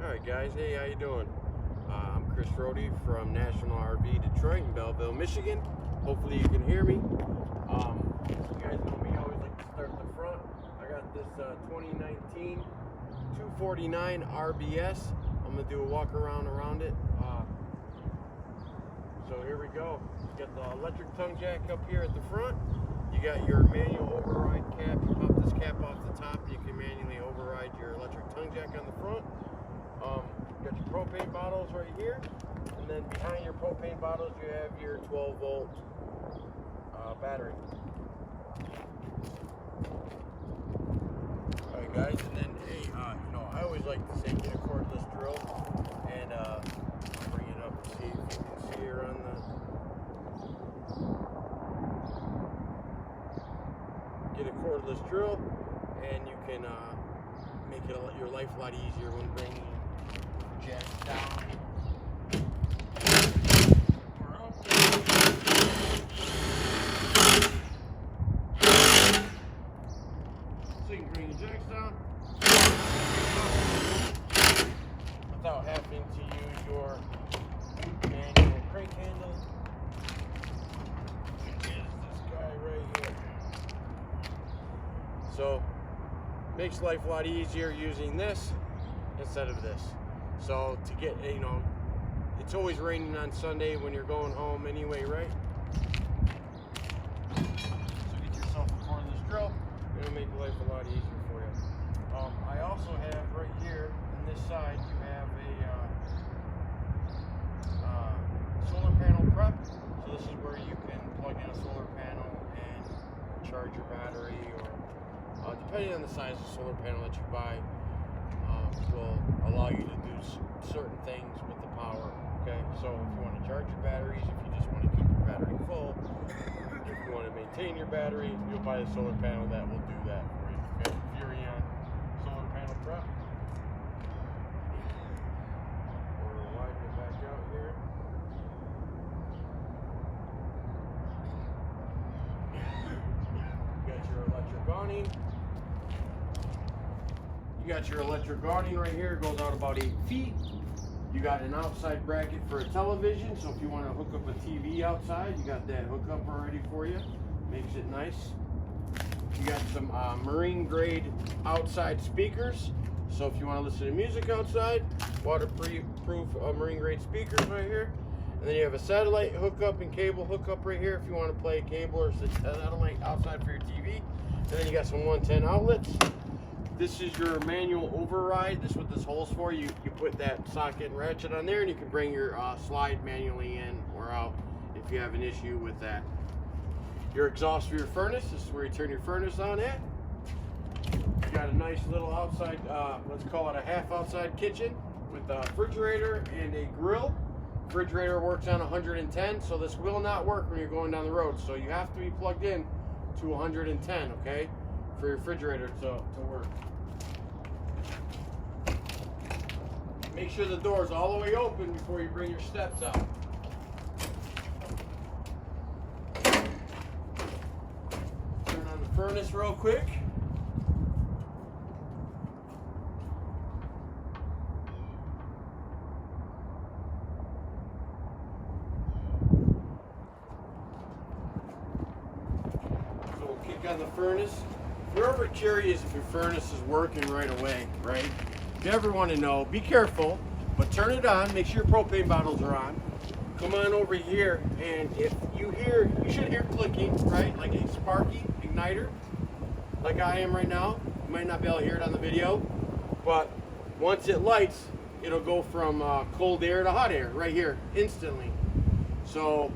Alright guys, hey, how you doing? I'm Chris Rohde from National RV Detroit in Belleville, Michigan. Hopefully you can hear me. You guys know me, I always like to start at the front. I got this 2019 249 RBS. I'm going to do a walk around it. So here we go. You got the electric tongue jack up here at the front. You got your manual override cap. You pop this cap off the top, you can manually override your electric tongue jack on the front. You got your propane bottles right here, and then behind your propane bottles you have your 12-volt battery. Alright guys, and then hey, I always like to say get a cordless drill, and bring it up and see if you can see her on the. Get a cordless drill, and you can make it your life a lot easier when bringing jacks down or up. So you can bring your jacks down without having to use your manual crank handle. Is this guy right here. So makes life a lot easier using this instead of this. So to get, it's always raining on Sunday when you're going home anyway, right? So get yourself a cordless drill. It'll make life a lot easier for you. I also have right here on this side, you have a solar panel prep. So this is where you can plug in a solar panel and charge your battery, or depending on the size of solar panel that you buy, will allow you to do certain things with the power. Okay, so if you want to charge your batteries, if you just want to keep your battery full, if you want to maintain your battery, you'll buy the solar panel that will do that for you. Okay, Furrion solar panel prep. We're widen it back out here. You got your electric awning. You got your electric awning right here. It goes out about 8 feet. You got an outside bracket for a television, so if you want to hook up a TV outside, you got that hookup already for you. Makes it nice. You got some marine grade outside speakers, so if you want to listen to music outside, waterproof marine grade speakers right here. And then you have a satellite hookup and cable hookup right here if you want to play cable or satellite outside for your TV. And then you got some 110 outlets. This is your manual override. This is what this hole's for. You put that socket and ratchet on there, and you can bring your slide manually in or out if you have an issue with that. Your exhaust for your furnace. This is where you turn your furnace on at. You got a nice little outside, let's call it a half outside kitchen with a refrigerator and a grill. Refrigerator works on 110, so this will not work when you're going down the road. So you have to be plugged in to 110, okay, for your refrigerator to work. Make sure the door is all the way open before you bring your steps out. Turn on the furnace real quick. So we'll kick on the furnace. If you're ever curious if your furnace is working right away, right? If you ever want to know, be careful, but turn it on, make sure your propane bottles are on. Come on over here, and if you hear, you should hear clicking, right? Like a sparky igniter, like I am right now. You might not be able to hear it on the video, but once it lights, it'll go from cold air to hot air right here, instantly. So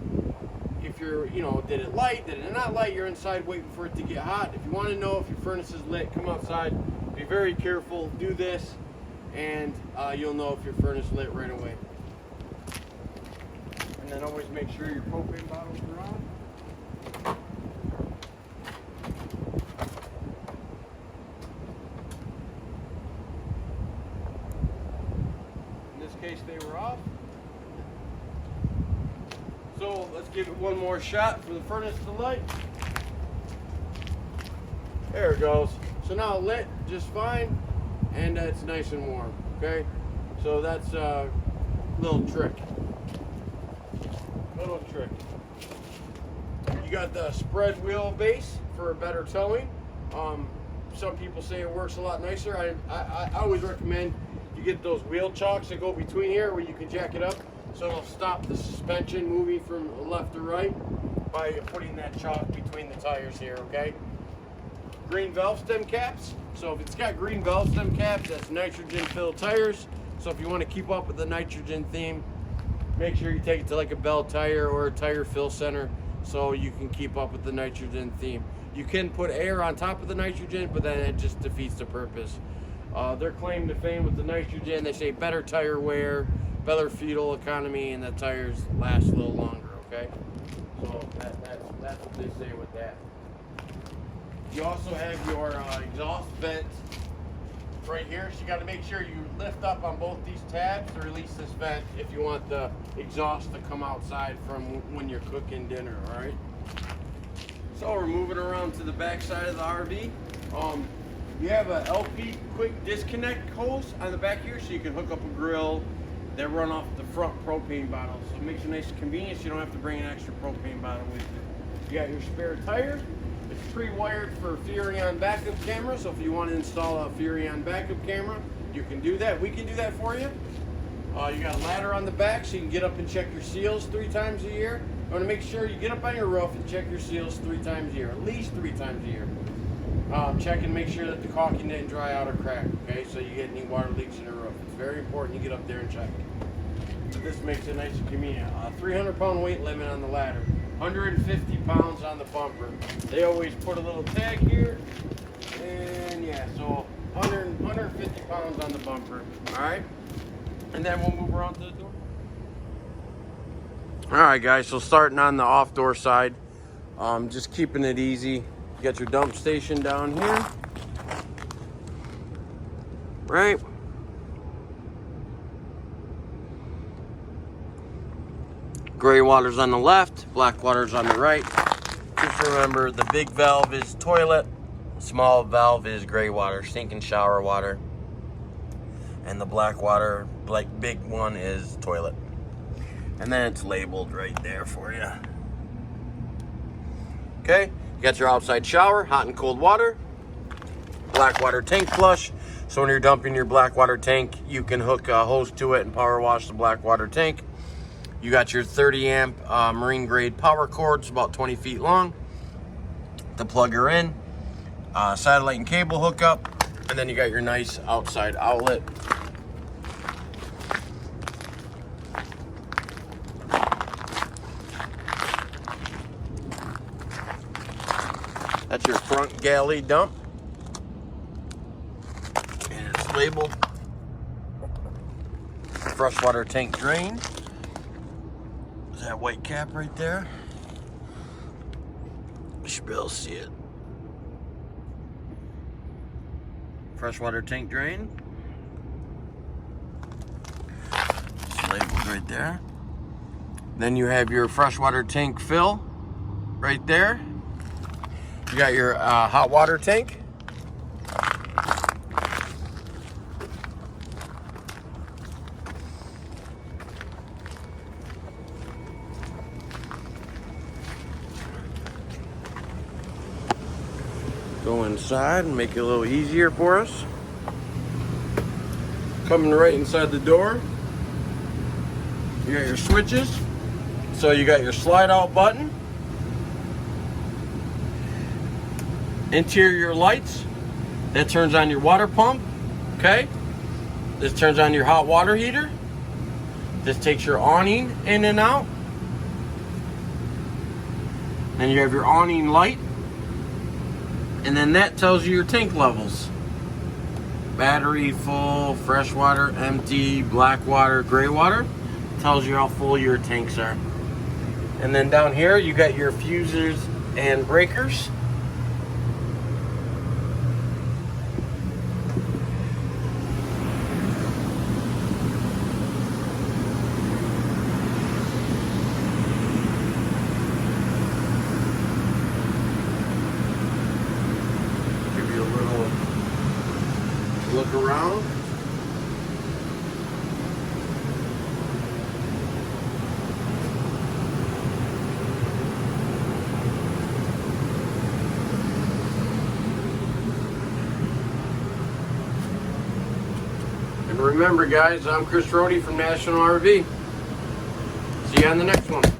if you're, did it light, did it not light, you're inside waiting for it to get hot. If you want to know if your furnace is lit, come outside, be very careful, do this, and you'll know if your furnace lit right away. And then always make sure your propane bottles are on. In this case, they were off. So let's give it one more shot for the furnace to light. There it goes. So now lit just fine, and it's nice and warm, okay? So that's a little trick. Little trick. You got the spread wheelbase for better towing. Some people say it works a lot nicer. I always recommend you get those wheel chocks that go between here where you can jack it up, so it'll stop the suspension moving from left to right by putting that chalk between the tires here, okay? Green valve stem caps. So if it's got green valve stem caps, that's nitrogen filled tires. So if you want to keep up with the nitrogen theme, make sure you take it to like a Bell Tire or a tire fill center so you can keep up with the nitrogen theme. You can put air on top of the nitrogen, but then it just defeats the purpose. Their claim to fame with the nitrogen, they say better tire wear, better fuel economy, and the tires last a little longer, okay? So that's what they say with that. You also have your exhaust vent right here, so you got to make sure you lift up on both these tabs to release this vent if you want the exhaust to come outside from when you're cooking dinner, all right? So we're moving around to the back side of the RV. You have a LP quick disconnect hose on the back here, so you can hook up a grill that run off the front propane bottle. So it makes it nice and convenient, so you don't have to bring an extra propane bottle with you. You got your spare tire. It's pre-wired for Furrion backup camera, so if you want to install a Furrion backup camera, you can do that. We can do that for you. You got a ladder on the back, so you can get up and check your seals 3 times a year. You want to make sure you get up on your roof and check your seals 3 times a year, at least 3 times a year. Check and make sure that the caulking didn't dry out or crack, okay? So you get any water leaks in the roof. It's very important you get up there and check. But this makes it nice and convenient. 300-pound weight limit on the ladder. 150 pounds on the bumper. They always put a little tag here, and yeah, so 150 pounds on the bumper, all right? And then we'll move around to the door. All right, guys, so starting on the off-door side, just keeping it easy. You got your dump station down here, right? Gray water's on the left, black water's on the right. Just remember, the big valve is toilet, small valve is gray water, sink and shower water. And the black water, like big one, is toilet. And then it's labeled right there for you. Okay, you got your outside shower, hot and cold water, black water tank flush. So when you're dumping your black water tank, you can hook a hose to it and power wash the black water tank. You got your 30 amp marine grade power cords, about 20 feet long, to plug her in, satellite and cable hookup, and then you got your nice outside outlet. That's your front galley dump, and it's labeled freshwater tank drain. That white cap right there. You should be able to see it. Freshwater tank drain. It's labeled right there. Then you have your freshwater tank fill right there. You got your hot water tank. Go inside and make it a little easier for us. Coming right inside the door, you got your switches. So you got your slide out button, interior lights, that turns on your water pump, okay? This turns on your hot water heater. This takes your awning in and out. And you have your awning light. And then that tells you your tank levels. Battery full, fresh water empty, black water, gray water. Tells you how full your tanks are. And then down here you got your fuses and breakers. Look around. And remember guys, I'm Chris Rohde from National RV. See you on the next one.